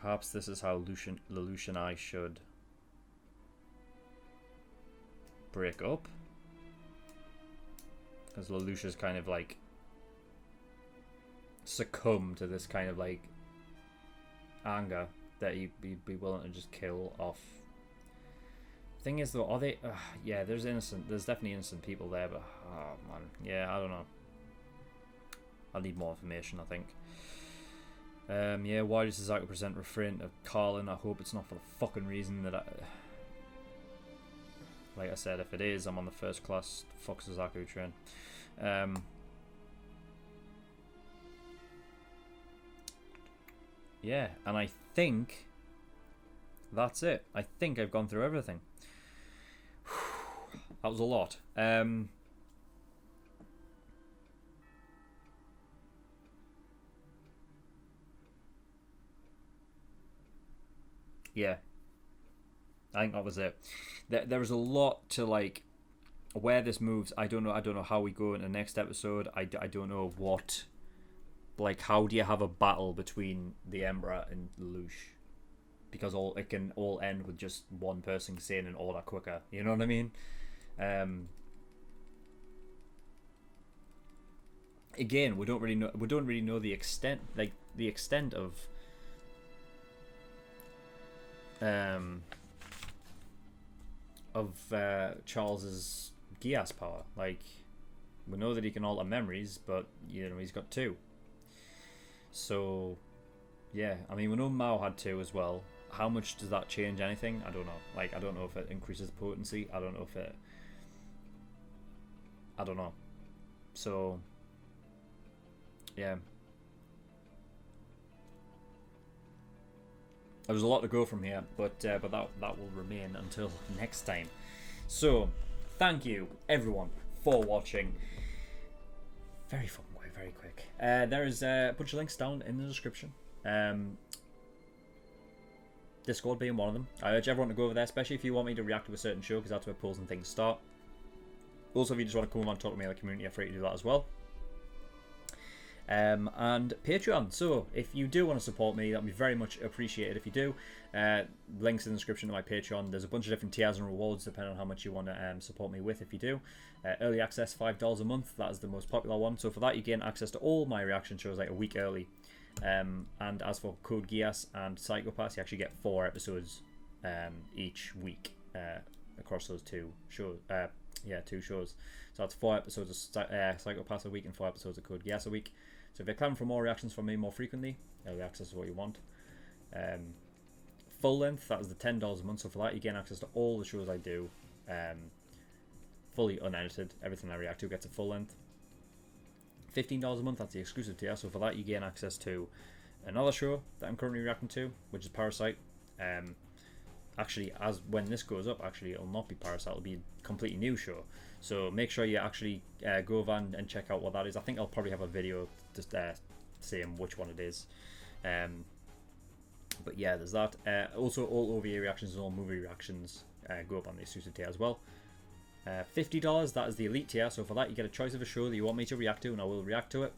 Speaker 1: perhaps this is how Lelouch and I should break up, because Lelouch has kind of like succumbed to this kind of like anger that he'd be willing to just kill off. Thing is though, are they yeah, there's definitely innocent people there, but oh man, yeah, I don't know. I need more information, I think. Yeah, why does Suzaku present refrain of Carlin? I hope it's not for the fucking reason that like I said, if it is, I'm on the first class fuck Suzaku train. Yeah, and I think that's it. I think I've gone through everything. That was a lot. Yeah, I think that was it. There was a lot to like where this moves. I don't know how we go in the next episode. I don't know what. Like, how do you have a battle between the Emperor and Lelouch? Because it can all end with just one person saying an order quicker. You know what I mean? Again, we don't really know the extent, like the extent of Charles's Geass power. Like, we know that he can alter memories, but you know he's got 2. So, yeah, I mean, we know Mao had 2 as well. How much does that change anything? I don't know. Like, I don't know if it increases potency. I don't know if it... I don't know. So, yeah. There's a lot to go from here, but that will remain until next time. So, thank you, everyone, for watching. Very fun. Very quick. There's a bunch of links down in the description. Discord being one of them. I urge everyone to go over there, especially if you want me to react to a certain show, because that's where polls and things start. Also, if you just want to come over and talk to me in the community, you're free to do that as well. And Patreon. So if you do want to support me, that'd be very much appreciated if you do. Links in the description to my Patreon. There's a bunch of different tiers and rewards depending on how much you want to support me with if you do. Early access, $5 a month. That is the most popular one. So for that you gain access to all my reaction shows like a week early. And as for Code Geass and Psychopaths, you actually get 4 episodes each week across those 2 shows. 2 shows. So that's 4 episodes of Psychopaths a week and 4 episodes of Code Geass a week. So if you're clamoring for more reactions from me more frequently, early access is what you want. full length, that was the $10 a month. So for that, you gain access to all the shows I do, fully unedited. Everything I react to gets a full length. $15 a month, that's the exclusive tier. So for that, you gain access to another show that I'm currently reacting to, which is Parasite. Actually, as when this goes up, actually it'll not be Parasite, it'll be a completely new show. So make sure you actually go over and check out what that is. I think I'll probably have a video just saying which one it is. But yeah, there's that. Also, all OVA reactions and all movie reactions go up on the exclusive tier as well. $50, that is the elite tier. So for that, you get a choice of a show that you want me to react to, and I will react to it.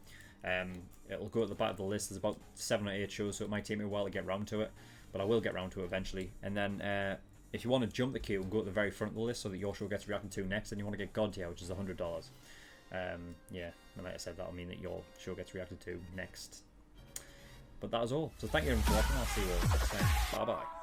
Speaker 1: It'll go at the back of the list. There's about 7 or 8 shows, so it might take me a while to get round to it, but I will get round to it eventually. And then if you want to jump the queue and go to the very front of the list so that your show gets reacted to next, then you want to get God tier, which is $100. Yeah, and like I said, that'll mean that your show gets reacted to next. But that is all. So thank you everyone for watching. I'll see you all next time. Bye bye.